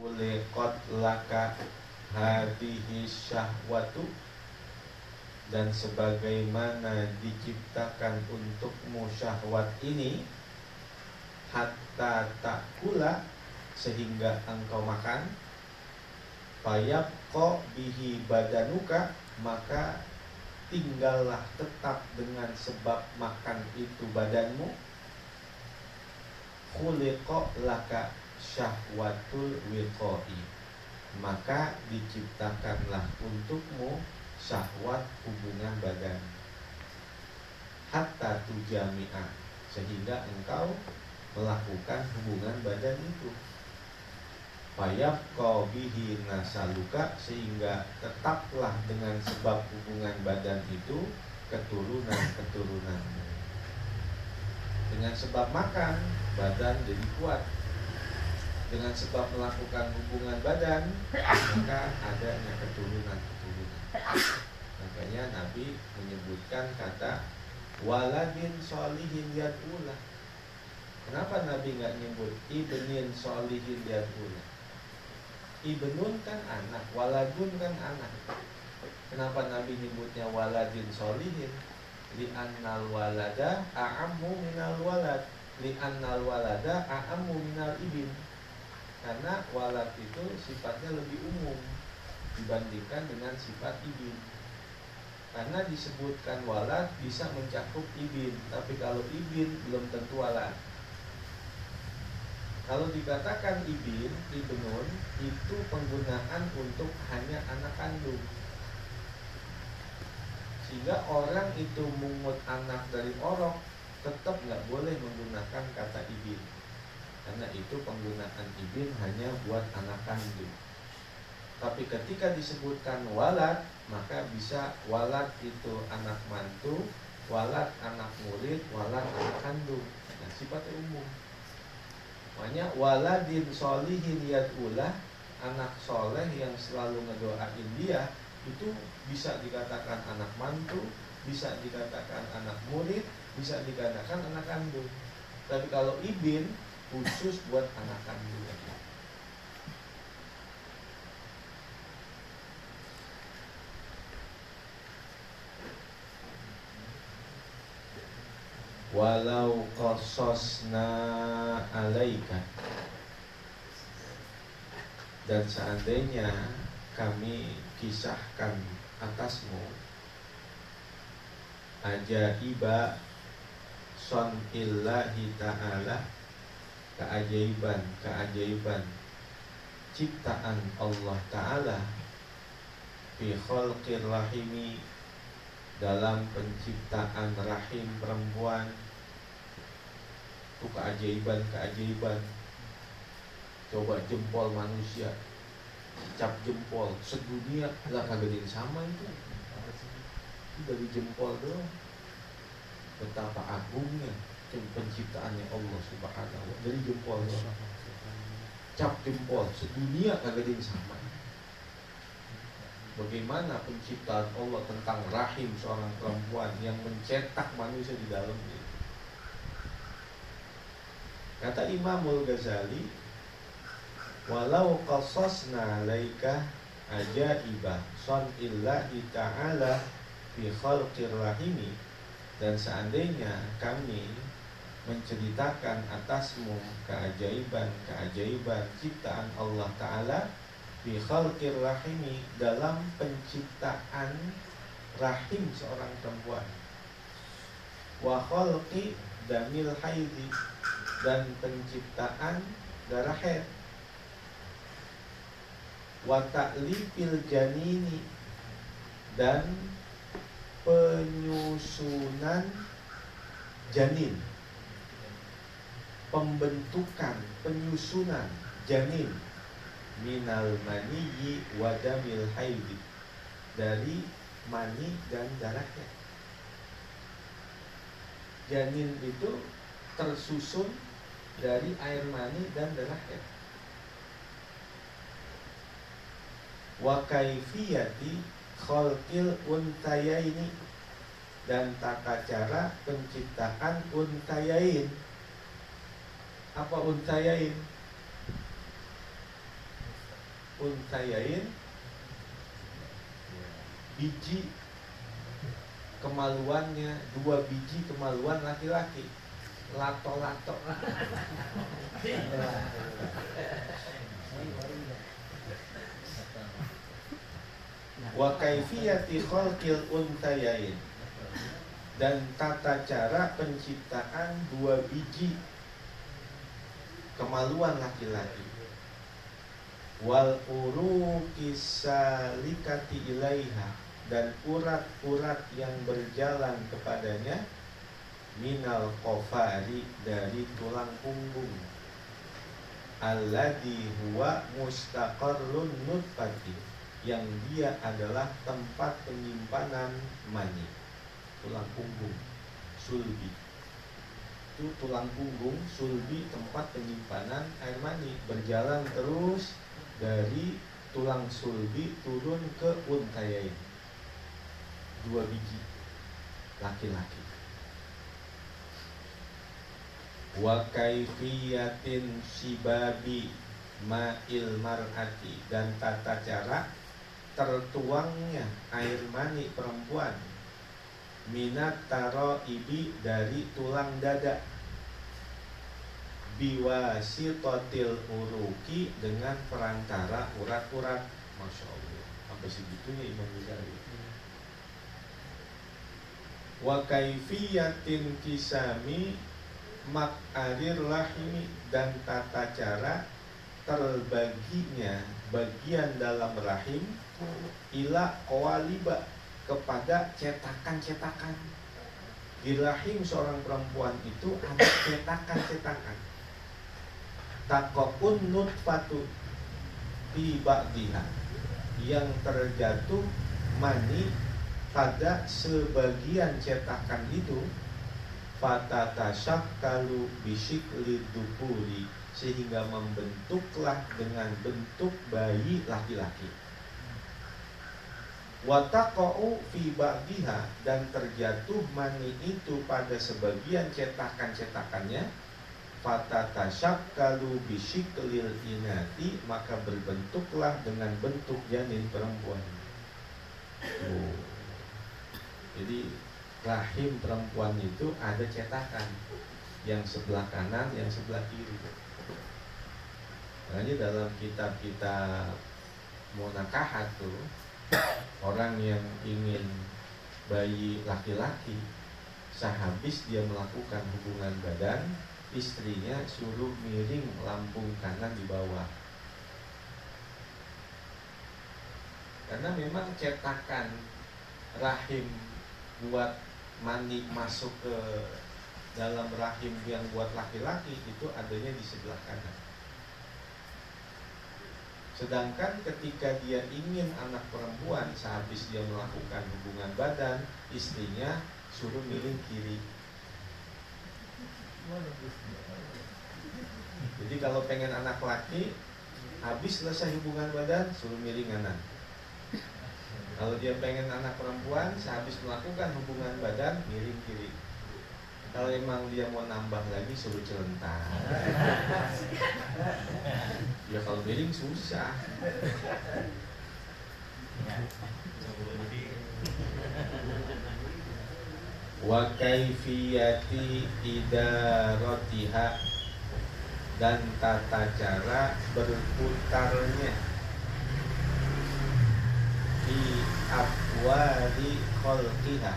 Uliqat laka hadhihi syahwatu, dan sebagaimana diciptakan untukmu syahwat ini, hatta takula, sehingga engkau makan, fayabqa bihi badanuka, maka tinggallah tetap dengan sebab makan itu badanmu. Khuliqa laka syahwatul wiqai, maka diciptakanlah untukmu syahwat hubungan badan. Hatta tujami'a, sehingga engkau melakukan hubungan badan itu. Fayabqa bihi nasaluka, sehingga tetaplah dengan sebab hubungan badan itu keturunan-keturunanmu. Dengan sebab makan, badan jadi kuat. Dengan sebab melakukan hubungan badan, maka adanya keturunan-keturunan. Makanya Nabi menyebutkan kata waladin sholihin yad'ulah. Kenapa Nabi nggak nyebut ibnin sholihin yad'ulah? Ibnun kan anak, waladun kan anak. Kenapa Nabi nyebutnya waladin sholihin? Li'annal walada a'ammu minal walad, li'annal walada a'ammu minal ibn. Karena walad itu sifatnya lebih umum dibandingkan dengan sifat ibn. Karena disebutkan walad bisa mencakup ibn, tapi kalau ibn belum tentu walad. Kalau dikatakan ibnun, itu penggunaan untuk hanya anak kandung. Sehingga orang itu mungut anak dari orok, tetap nggak boleh menggunakan kata ibn, karena itu penggunaan ibn hanya buat anak kandung. Tapi ketika disebutkan walad, maka bisa walad itu anak mantu, walad anak murid, walad anak kandung. Nah, sifatnya umum. Makanya waladin sholihin yad'ulah, anak soleh yang selalu ngedoain dia, itu bisa dikatakan anak mantu, bisa dikatakan anak murid, bisa dikatakan anak kandung. Tapi kalau ibn khusus buat anak kandung. Walau qasasna alaika, dan seandainya kami kisahkan atasmu ajaiba sonillahi ta'ala, keajaiban ciptaan Allah Ta'ala, fi khalqir rahimi, dalam penciptaan rahim perempuan. Itu keajaiban. Coba jempol manusia, cap jempol sedunia lah kagak ada yang sama itu dari jempol doang. Betapa agungnya penciptaannya Allah Subhanahu wa ta'ala dari jempol doang. Cap jempol sedunia kagak ada yang sama. Bagaimana penciptaan Allah tentang rahim seorang perempuan yang mencetak manusia di dalamnya. Kata Imamul Ghazali, walau qasasna alaika ajaiba sonillahi ta'ala fi khalqir rahimi, dan seandainya kami menceritakan atasmu keajaiban ciptaan Allah Ta'ala fi khalqir rahimi, dalam penciptaan rahim seorang perempuan, wa khalqi damil haidi, dan penciptaan darah haid, wa ta'lifil janini, dan penyusunan janin, pembentukan penyusunan janin, minal maniyyi wa damil haidi, dari mani dan darah haid. Janin itu tersusun dari air mani dan darah haid. Wa kaifiyati khalqil untayaini, dan tata cara penciptaan untayain. Apa untayain? untayain, biji kemaluannya, 2 biji kemaluan laki-laki, lato-lato. Wa kaifiyati khalqil untayain, dan tata cara penciptaan 2 biji kemaluan laki-laki. Wal uruqi salikati ilaiha, dan urat-urat yang berjalan kepadanya, minal qafari, dari tulang punggung, alladhi huwa mustaqarrun nutfati, yang dia adalah tempat penyimpanan mani. Tulang punggung, sulbi, itu tulang punggung, sulbi tempat penyimpanan air mani, berjalan terus dari tulang sulbi turun ke untayain, 2 biji laki-laki. Wa kaifiyatin sibabi ma'il mar'ati, dan tata cara tertuangnya air mani perempuan, minat taraibi, dari tulang dada, biwasitotil uruki, dengan perantara urat-urat. Masya Allah, sampai segitunya Imam Ghazali. Wa kaifiyatin kisami mak'arir lahimi, dan tata cara terbaginya bagian dalam rahim, ila qawaliba, kepada cetakan-cetakan. Di rahim seorang perempuan itu ada cetakan-cetakan. Taqaun nutfatu fi ba'diha, yang terjatuh mani pada sebagian cetakan itu, fatatasakkalu bisyikli dukuri, sehingga membentuklah dengan bentuk bayi laki-laki. Wataqa'u fi ba'diha, dan terjatuh mani itu pada sebagian cetakan-cetakannya, fatatasakkalu bisyiklil inati, maka berbentuklah dengan bentuk janin perempuan. Jadi rahim perempuan itu ada cetakan, yang sebelah kanan, yang sebelah kiri. Makanya dalam kitab-kitab munakahat tuh, orang yang ingin bayi laki-laki, sehabis dia melakukan hubungan badan, istrinya suruh miring lambung kanan di bawah. Karena memang cetakan rahim buat mani masuk ke dalam rahim yang buat laki-laki itu adanya di sebelah kanan. Sedangkan ketika dia ingin anak perempuan, sehabis dia melakukan hubungan badan, istrinya suruh miring kiri. Jadi kalau pengen anak laki, habis selesai hubungan badan, suruh miring kanan. Kalau dia pengen anak perempuan, sehabis melakukan hubungan badan, miring kiri. Kalau emang dia mau nambah lagi, suruh celentang. Ya kalau miring susah. Wa kaifiyati idaratiha, dan tata cara berputarnya di abwali khalqiha,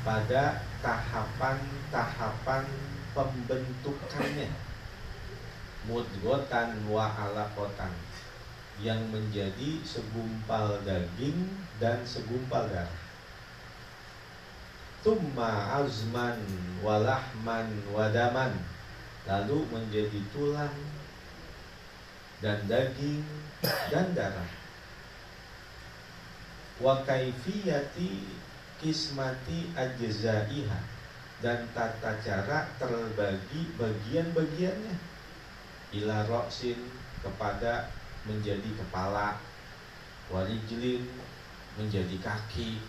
pada tahapan-tahapan pembentukannya, mudghatan wa alaqatan, yang menjadi segumpal daging dan segumpal darah. Tumma azman walahman wadaman, lalu menjadi tulang dan daging dan darah. Wa kaifiyati kismati ajzaiha, dan tata cara terbagi bagian-bagiannya, ila ra'sin, kepada menjadi kepala, warijlin, menjadi kaki,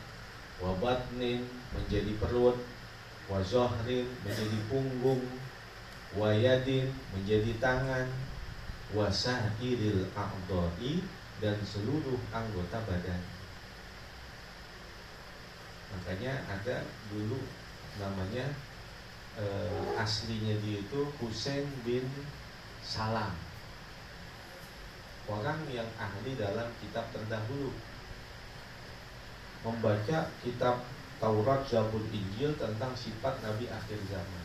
wabatnin, menjadi perut, wazohrin, menjadi punggung, wayadin, menjadi tangan, wasairil a'dha'i, dan seluruh anggota badan. Makanya ada dulu namanya aslinya dia itu Husain bin Salam, orang yang ahli dalam kitab terdahulu, membaca kitab Taurat, Zabur, Injil tentang sifat Nabi akhir zaman.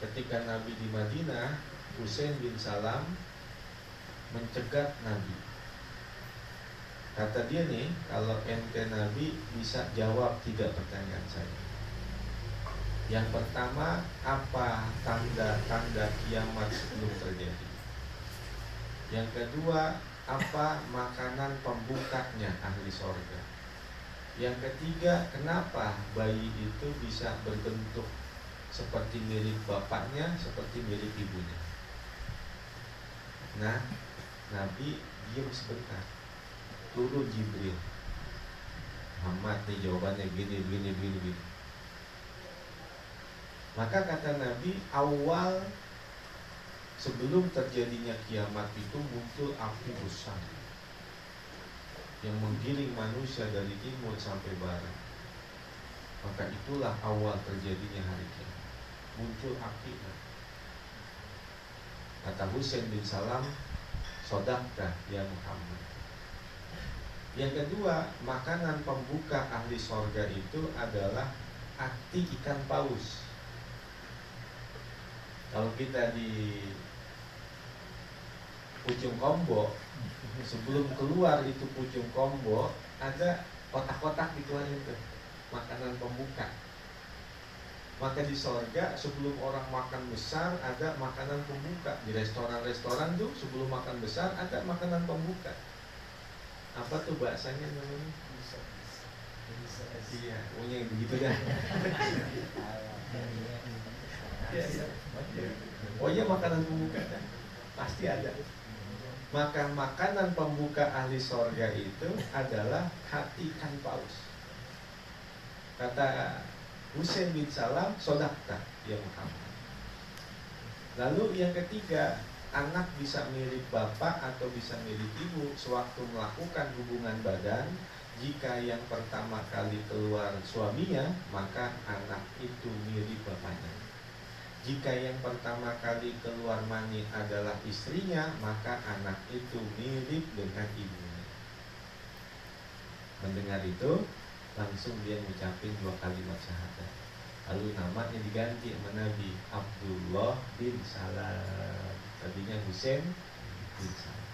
Ketika Nabi di Madinah, Husain bin Salam mencegat Nabi. Kata dia nih, kalau ente Nabi bisa jawab 3 pertanyaan saya. Yang pertama, apa tanda-tanda kiamat sebelum terjadi? Yang kedua, apa makanan pembukanya ahli sorga? Yang ketiga, kenapa bayi itu bisa berbentuk seperti milik bapaknya, seperti milik ibunya? Nah, Nabi diam sebentar. Turun Jibril. Muhammad nih jawabannya gini. Maka kata Nabi, awal sebelum terjadinya kiamat itu muncul api besar yang menggiring manusia dari timur sampai barat. Maka itulah awal terjadinya hari kiamat. Muncul api. Kata Husain bin Salam, sodaqta ya Muhammad. Yang kedua, makanan pembuka ahli sorga itu adalah ati ikan paus. Kalau kita di Pucung Kombo, sebelum keluar itu Pucung Kombo, ada kotak-kotak dikeluarin itu, makanan pembuka. Maka di sorga sebelum orang makan besar ada makanan pembuka. Di restoran-restoran tuh sebelum makan besar ada makanan pembuka. Apa tuh bahasanya namanya? Iya, punya yang begitu kan? Oh iya, makanan pembuka kan? Pasti ada. Maka makanan pembuka ahli sorga itu adalah hati ikan paus. Kata Husain bin Salam, sodaqta ya Muhammad. Lalu yang ketiga, anak bisa mirip bapak atau bisa mirip ibu sewaktu melakukan hubungan badan. Jika yang pertama kali keluar suaminya, maka anak itu mirip bapaknya. Jika yang pertama kali keluar mani adalah istrinya, maka anak itu mirip dengan ibunya. Mendengar itu, langsung dia mengucapkan 2 kalimat syahadat. Lalu namanya diganti sama Nabi, Abdullah bin Salam. Tadinya Husain bin Salam.